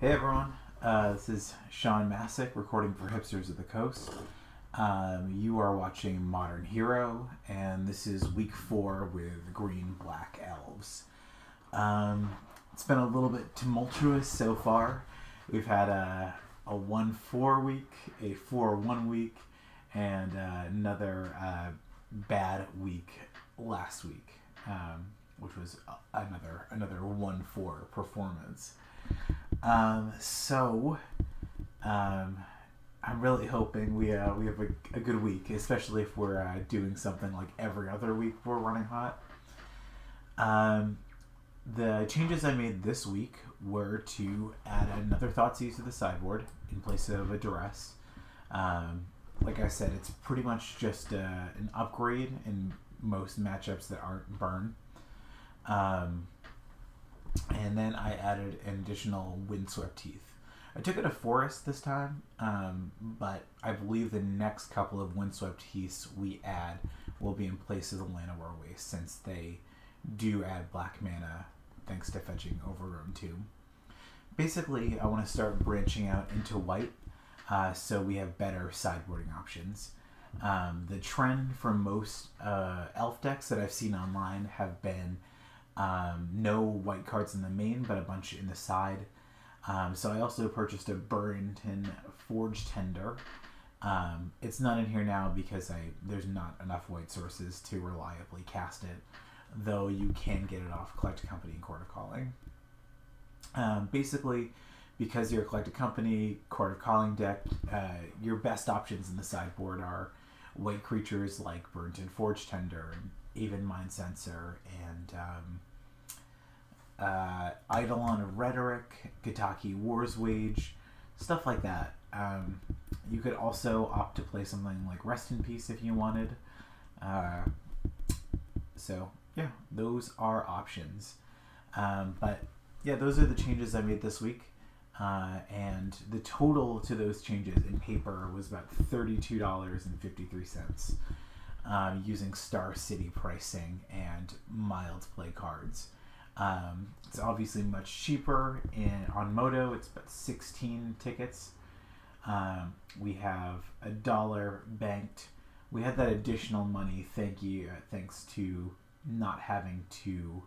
Hey everyone, this is Sean Masick recording for Hipsters of the Coast. You are watching Modern Hero, and this is week 4 with Green Black Elves. It's been a little bit tumultuous so far. We've had a 1-4 week, a 4-1 week, and another bad week last week, which was another 1-4 performance. I'm really hoping we have a good week, especially if we're doing something like every other week we're running hot. The changes I made this week were to add another Thoughtseize to the sideboard in place of a Duress. Like I said, it's pretty much just an upgrade in most matchups that aren't burn. And then I added an additional Windswept Heath. I took it a forest this time, but I believe the next couple of Windswept Heaths we add will be in place of the Llanowar Waste, since they do add black mana thanks to fetching Overgrown Tomb. Basically, I want to start branching out into white, so we have better sideboarding options. The trend for most elf decks that I've seen online have been no white cards in the main, but a bunch in the side. So I also purchased a Burrington Forge Tender. It's not in here now because there's not enough white sources to reliably cast it, though you can get it off Collected Company and Court of Calling. Basically, because you're a Collected Company, Court of Calling deck, your best options in the sideboard are white creatures like Burrington Forge Tender, and even Mind Sensor, and Eidolon of Rhetoric, Gataki War's Wage, stuff like that. You could also opt to play something like Rest in Peace if you wanted. So yeah, those are options. But yeah, those are the changes I made this week. And the total to those changes in paper was about $32.53, using Star City pricing and mild play cards. It's obviously much cheaper on Moto. It's about 16 tickets. We have $1 banked. We had that additional money, thanks to not having to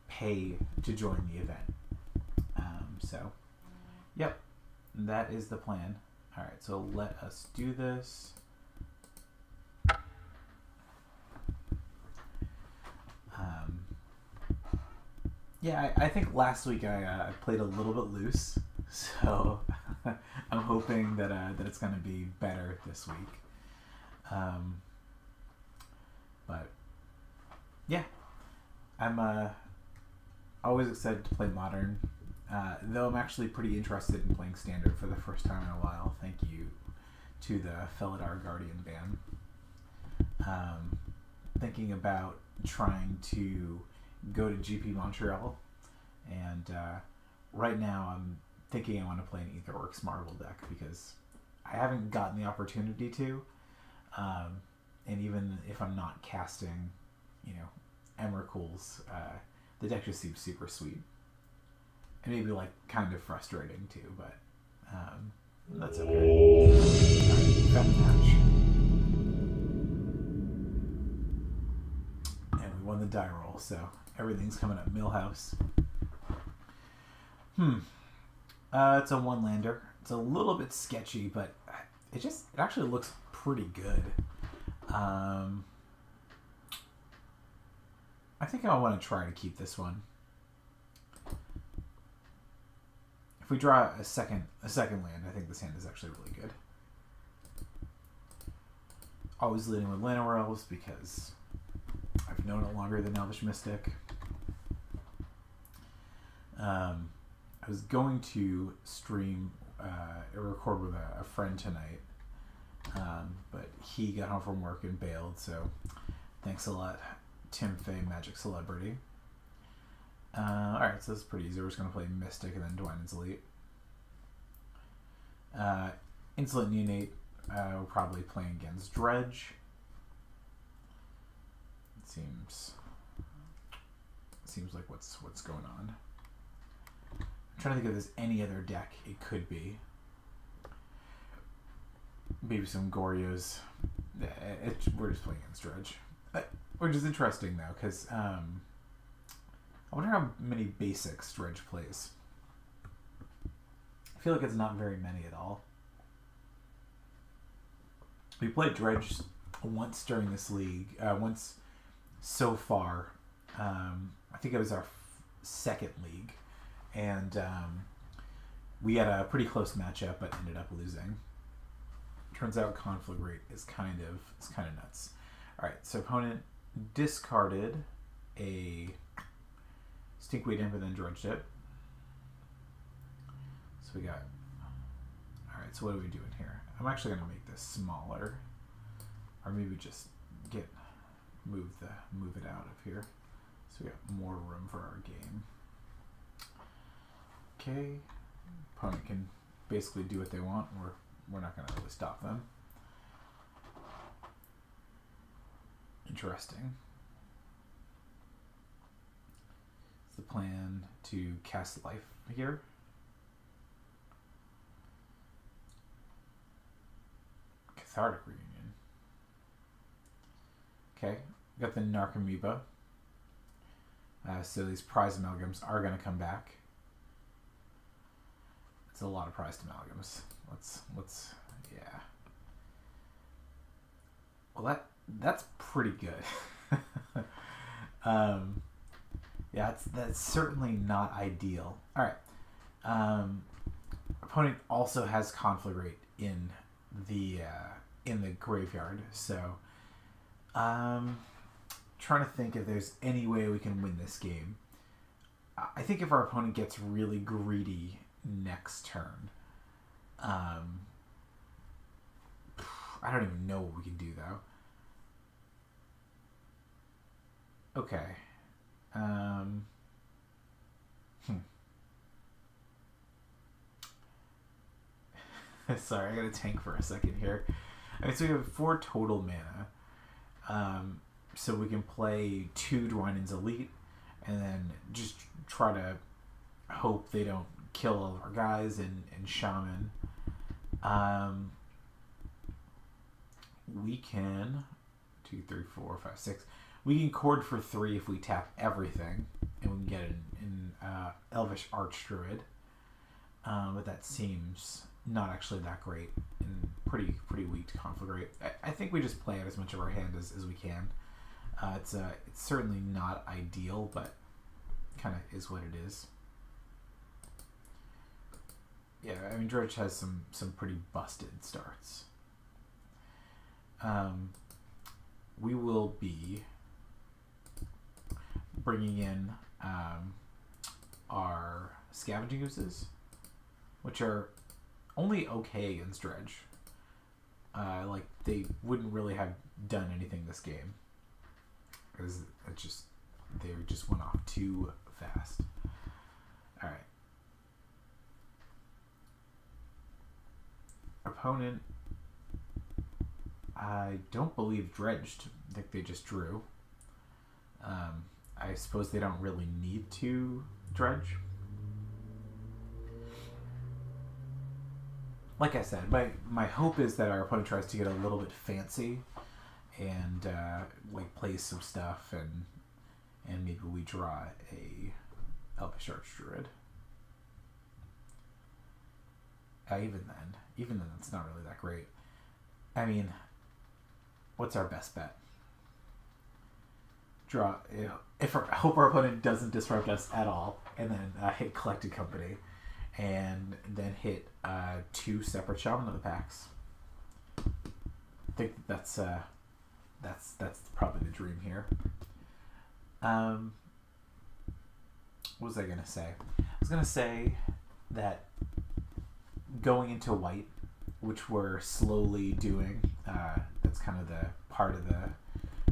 pay to join the event. So, yep, that is the plan. All right, so let us do this. Yeah, I think last week I played a little bit loose, so I'm hoping that it's going to be better this week. But yeah, I'm always excited to play Modern, though I'm actually pretty interested in playing Standard for the first time in a while. Thank you to the Felidar Guardian ban. Thinking about trying to go to GP Montreal, and right now I'm thinking I want to play an Aetherworks Marvel deck because I haven't gotten the opportunity to, and even if I'm not casting, Emrakul's, the deck just seems super sweet, and maybe like kind of frustrating too, but that's okay. Alright, got the match, and we won the die roll, so everything's coming up. Millhouse. It's a one-lander. It's a little bit sketchy, but it actually looks pretty good. I think I want to try to keep this one. If we draw a second land, I think this hand is actually really good. Always leading with Llanowar Elves because I've known it longer than Elvish Mystic. I was going to stream or record with a friend tonight, but he got home from work and bailed, so thanks a lot, Tim Fay, Magic Celebrity. Alright, so this is pretty easy. We're just going to play Mystic and then Dwynen's Elite. Insolent Neonate, we're probably playing against Dredge. It seems like what's going on. trying to think if there's any other deck it could be. Maybe some Gorios. We're just playing against Dredge. Which is interesting, though, because I wonder how many basics Dredge plays. I feel like it's not very many at all. We played Dredge once during this league. Once so far. I think it was our second league. And we had a pretty close matchup, but ended up losing. Turns out conflict rate is kind of nuts. All right, so opponent discarded a Stinkweed Imp and then dredged it. So we got. All right, so what are we doing here? I'm actually gonna make this smaller, or maybe just move it out of here, so we got more room for our game. Okay, opponent can basically do what they want. We're not going to really stop them. Interesting. It's the plan to cast life here. Cathartic Reunion. Okay, we got the Narcomoeba. So these prize amalgams are going to come back. It's a lot of prized amalgams. Let's yeah. Well, that's pretty good. Yeah, that's certainly not ideal. All right. Opponent also has conflict rate in the graveyard, so trying to think if there's any way we can win this game. I think if our opponent gets really greedy next turn, I don't even know what we can do though. Okay. Sorry, I gotta tank for a second here. I mean, so we have 4 total mana. So we can play 2 Dwynen's Elite and then just try to hope they don't kill all of our guys and Shaman. We can 2, 3, 4, 5, 6. We can cord for 3 if we tap everything, and we can get an Elvish Archdruid. But that seems not actually that great and pretty weak to conflict rate. I think we just play out as much of our hand as we can. It's certainly not ideal, but kind of is what it is. Yeah, I mean, Dredge has some pretty busted starts. We will be bringing in our Scavenging Oozes, which are only okay against Dredge. Like, they wouldn't really have done anything this game, because they just went off too fast. All right. Opponent, I don't believe dredged. I think they just drew. I suppose they don't really need to dredge. Like I said, my hope is that our opponent tries to get a little bit fancy and like plays some stuff, and maybe we draw a Elvish Archdruid. Even then, it's not really that great. I mean, what's our best bet? Draw. Hope our opponent doesn't disrupt us at all, and then hit Collected Company, and then hit 2 separate Shaman of the Packs. I think that's probably the dream here. What was I gonna say? I was gonna say that going into white, which we're slowly doing, that's kind of the part of the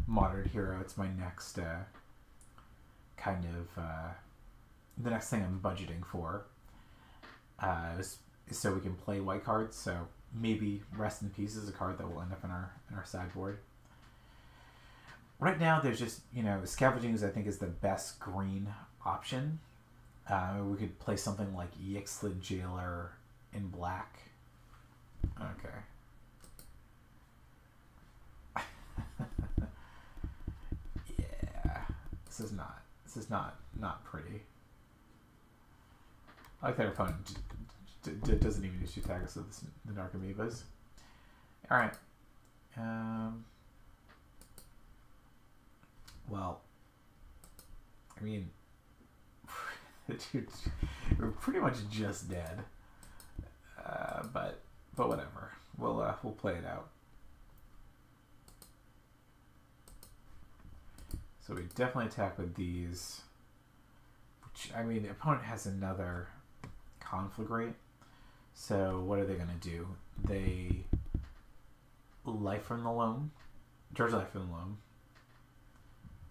modern hero. It's my next kind of the next thing I'm budgeting for, so we can play white cards. So maybe Rest in Peace is a card that will end up in our sideboard. Right now, there's just, Scavenging, I think, is the best green option. We could play something like Yixlid Jailer in black. Okay. Yeah, this is not pretty. I like that our opponent doesn't even use 2 tags of the Dark Amoebas. All right. Well, I mean, we're pretty much just dead. But whatever. We'll play it out. So we definitely attack with these. Which, I mean, the opponent has another Conflagrate. So what are they going to do? They Life from the Loam. Charge Life from the Loam.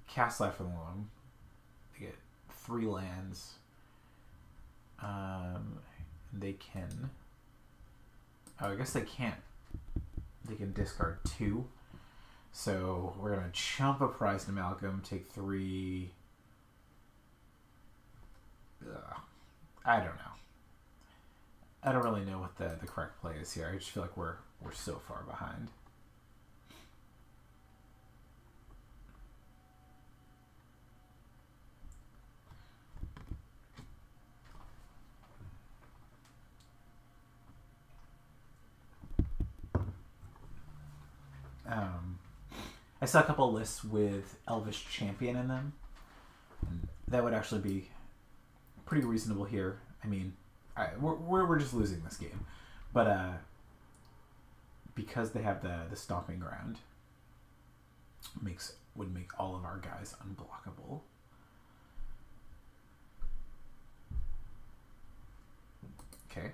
Cast Life from the Loam. They get 3 lands. They can... Oh, I guess they can't. They can discard 2. So we're going to chump a Prized Amalgam, take 3... I don't know. I don't really know what the correct play is here. I just feel like we're so far behind. I saw a couple of lists with Elvish Champion in them, and that would actually be pretty reasonable here. I mean, we're just losing this game, but because they have the Stomping Ground, would make all of our guys unblockable. Okay.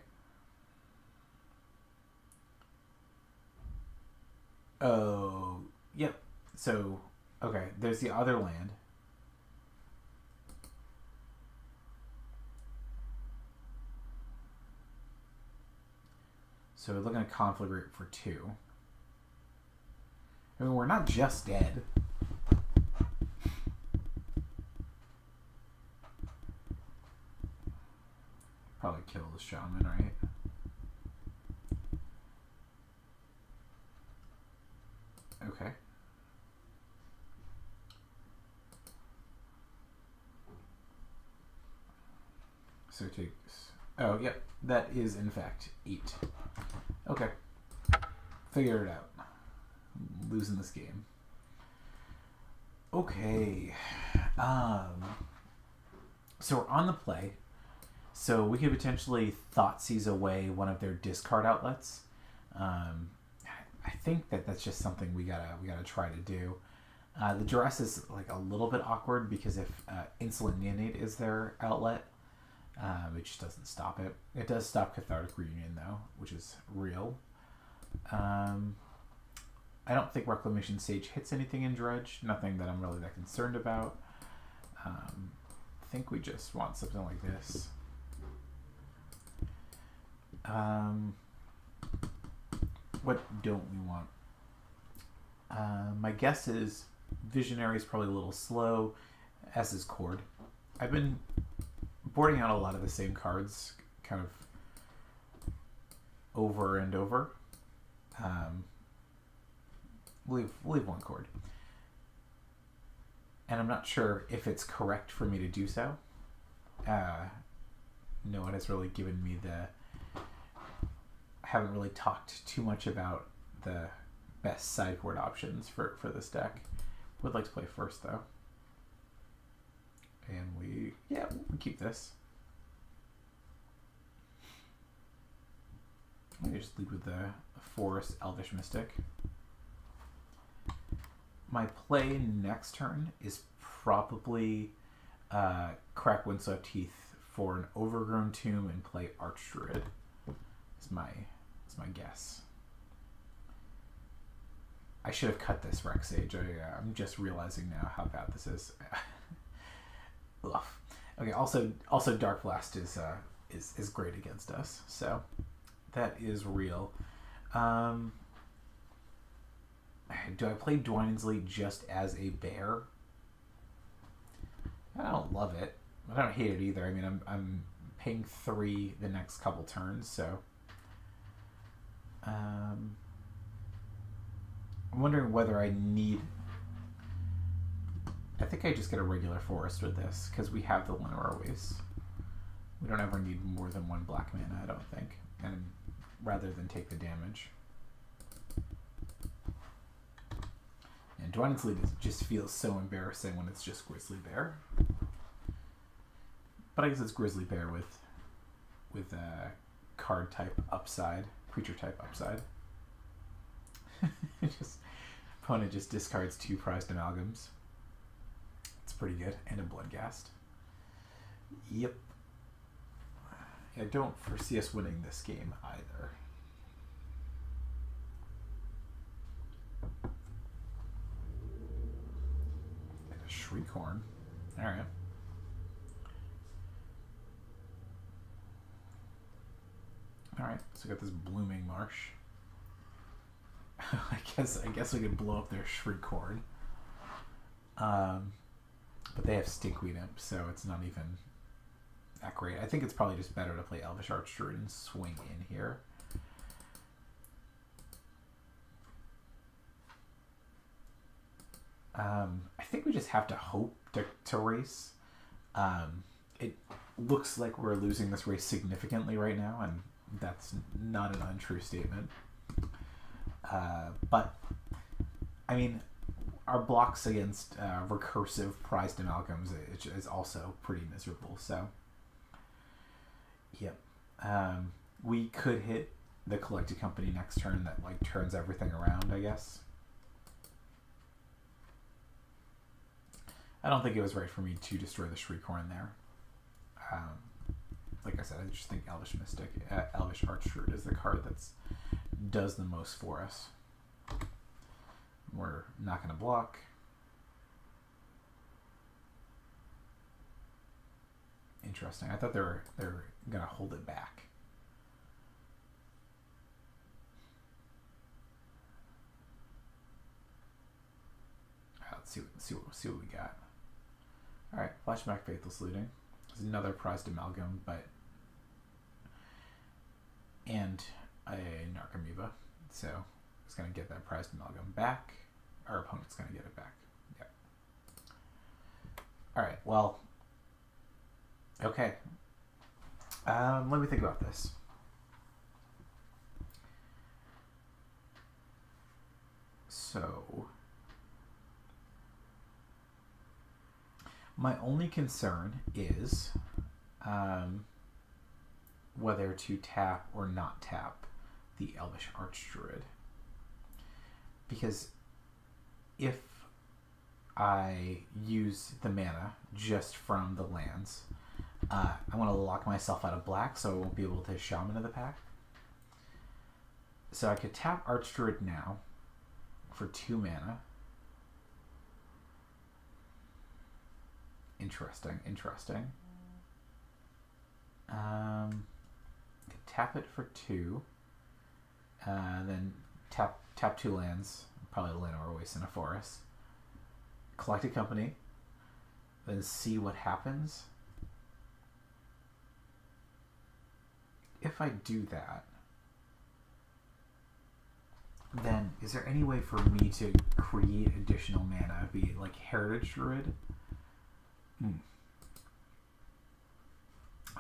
Oh, yep. So, okay, there's the other land. So we're looking at Conflagrate for 2. I mean, we're not just dead. Probably kill the Shaman, right? Okay. So it takes... Oh, yep. That is, in fact, 8. Okay. Figure it out. I'm losing this game. Okay. So we're on the play. So we could potentially Thoughtseize away one of their discard outlets. I think that's just something we gotta try to do. The duress is like a little bit awkward because if Insolent Neonate is their outlet, it just doesn't stop it. It does stop Cathartic Reunion though, which is real. I don't think Reclamation Sage hits anything in Dredge. Nothing that I'm really that concerned about. I think we just want something like this. What don't we want? My guess is Visionary is probably a little slow, as is Cord. I've been boarding out a lot of the same cards, kind of over and over. Leave one Cord. And I'm not sure if it's correct for me to do so. No one has really given me I haven't really talked too much about the best sideboard options for this deck. Would like to play first though. And we keep this. Maybe just lead with the Forest Elvish Mystic. My play next turn is probably crack Windswept Heath for an Overgrown Tomb and play Archdruid. It's my guess. I should have cut this Rex Sage. I'm just realizing now how bad this is. Ugh. Okay. Also, Dark Blast is great against us. So that is real. Do I play Dwynen's Lead just as a bear? I don't love it, I don't hate it either. I mean, I'm paying 3 the next couple turns, so I'm wondering whether I need. I think I just get a regular forest with this because we have the Lenore Waste. We don't ever need more than 1 black mana, I don't think, and rather than take the damage. And Dwynen's Lead just feels so embarrassing when it's just Grizzly Bear. But I guess it's Grizzly Bear with card type upside, creature type upside. Opponent just discards 2 prized amalgams. It's pretty good, and a Bloodghast. Yep. I don't foresee us winning this game either. And a Shriekhorn. Alright. Alright, so we got this Blooming Marsh. I guess we could blow up their Shriekhorn. But they have Stinkweed Imp, so it's not even that great. I think it's probably just better to play Elvish Archdruid and swing in here. I think we just have to hope to race. It looks like we're losing this race significantly right now, and that's not an untrue statement. But, I mean, our blocks against recursive prized amalgams is also pretty miserable, so yep. We could hit the Collected Company next turn that like turns everything around, I guess. I don't think it was right for me to destroy the Shriekhorn there. Like I said, I just think Elvish Archdruid is the card that's does the most for us. We're not going to block. Interesting. I thought they were going to hold it back. Let's see what we got. All right, Flashback Faithless Looting. There's another prized amalgam, and a Narcomoeba. So it's going to get that prized amalgam back. Our opponent's going to get it back. Yep. All right. Well. Okay. Let me think about this. So my only concern is whether to tap or not tap the Elvish Archdruid. Because if I use the mana just from the lands, I want to lock myself out of black so I won't be able to Shaman of the Pack. So I could tap Archdruid now for 2 mana. Interesting. Could tap it for 2. Then tap 2 lands, probably a Lenore Waste in a forest. Collected Company. Then see what happens. If I do that, then is there any way for me to create additional mana, be it like Heritage Druid? I'm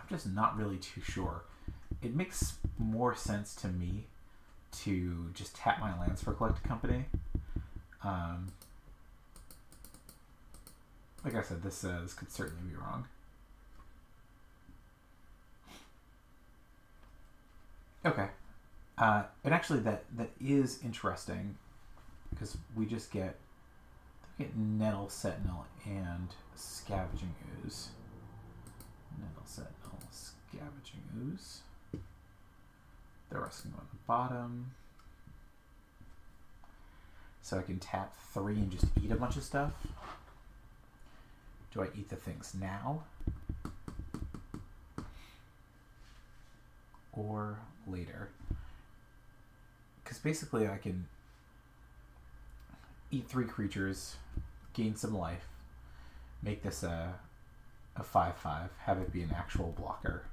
just not really too sure. It makes more sense to me to just tap my lands for Collected Company. Like I said, this could certainly be wrong. Okay. And actually that is interesting because we just get Nettle Sentinel and Scavenging Ooze. Nettle Sentinel, Scavenging Ooze. The rest can go on the bottom. So I can tap 3 and just eat a bunch of stuff. Do I eat the things now? Or later? Because basically I can eat 3 creatures, gain some life, make this a a 5/5, have it be an actual blocker.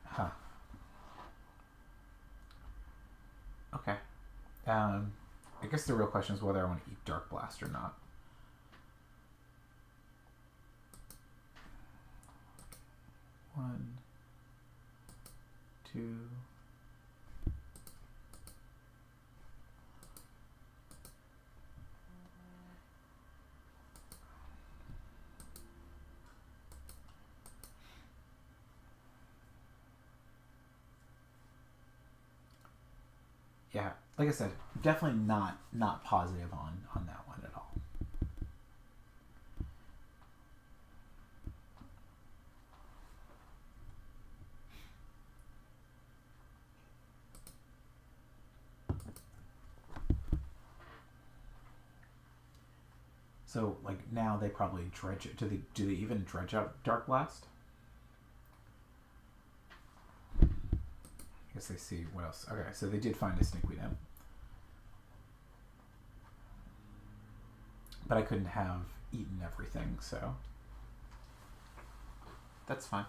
Huh. Okay. I guess the real question is whether I want to eat Dark Blast or not. One, two. Yeah, like I said, definitely not positive on that one at all. So like now they probably dredge it. Do they even dredge out Dark Blast? I guess they see what else. Okay, so they did find a Stinkweed Imp. But I couldn't have eaten everything, so that's fine.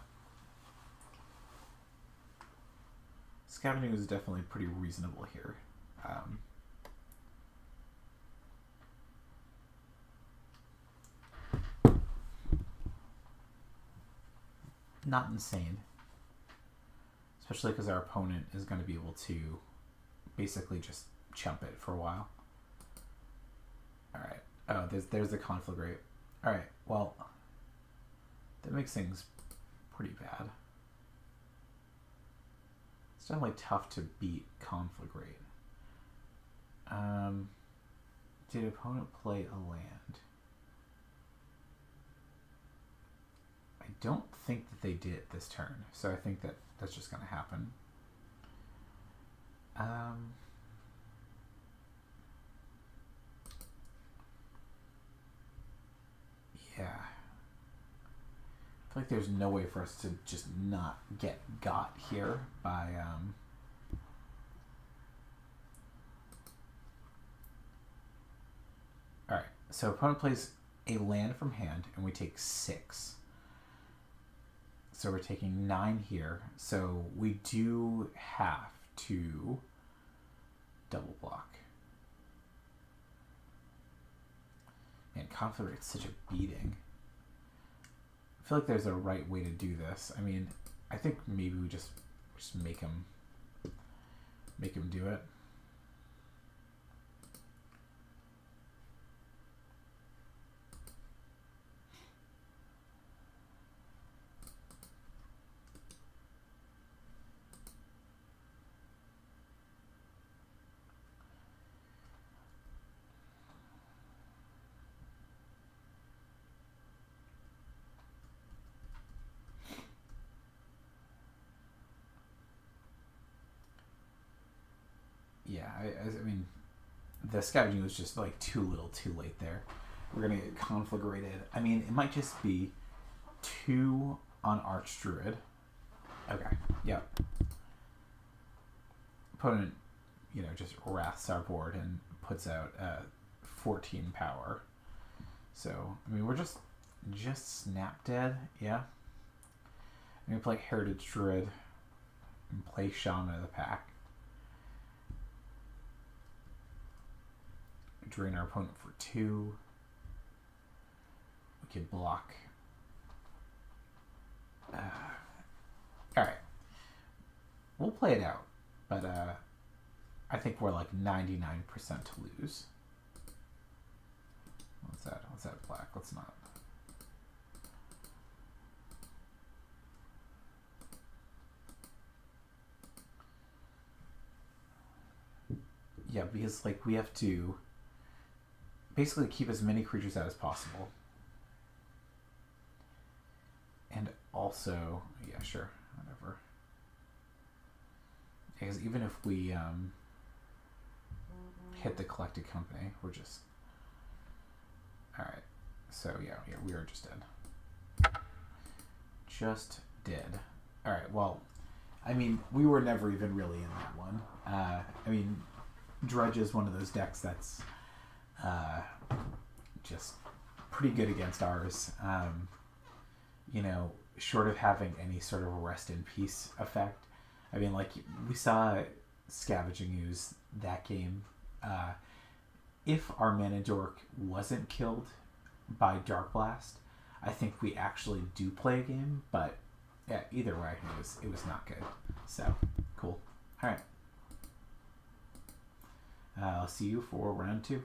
Scavenging was definitely pretty reasonable here. Not insane. Especially because our opponent is going to be able to basically just chump it for a while. Alright. Oh, there's the Conflagrate. Alright, well, that makes things pretty bad. It's definitely tough to beat Conflagrate. Did opponent play a land? I don't think that they did this turn, so I think that that's just going to happen. Yeah. I feel like there's no way for us to just not get got here by Alright, so opponent plays a land from hand and we take 6. So we're taking 9 here. So we do have to double block. Man, Conflagrate's such a beating. I feel like there's a right way to do this. I mean, I think maybe we just make him do it. Yeah, I mean, the scavenging was just like too little too late there. We're going to get Conflagrated. I mean, it might just be 2 on Archdruid. Okay, yep. Opponent, just wraths our board and puts out 14 power. So, I mean, we're just snap dead, yeah. I'm going to play Heritage Druid and play Shaman of the Pack. Drain our opponent for 2. We can block. Alright. We'll play it out, but I think we're like 99% to lose. What's that? What's that black? Let's not. Yeah, because like we have to basically keep as many creatures out as possible. And also, yeah, sure, whatever. Because even if we hit the Collected Company, we're just... Alright, so yeah, we are just dead. Just dead. Alright, well, I mean, we were never even really in that one. I mean, Dredge is one of those decks that's just pretty good against ours. You know, short of having any sort of rest in peace effect. I mean, like, we saw Scavenging use that game. If our Mana Dork wasn't killed by Dark Blast, I think we actually do play a game, but yeah, either way, it was not good. So, cool. Alright. I'll see you for round 2.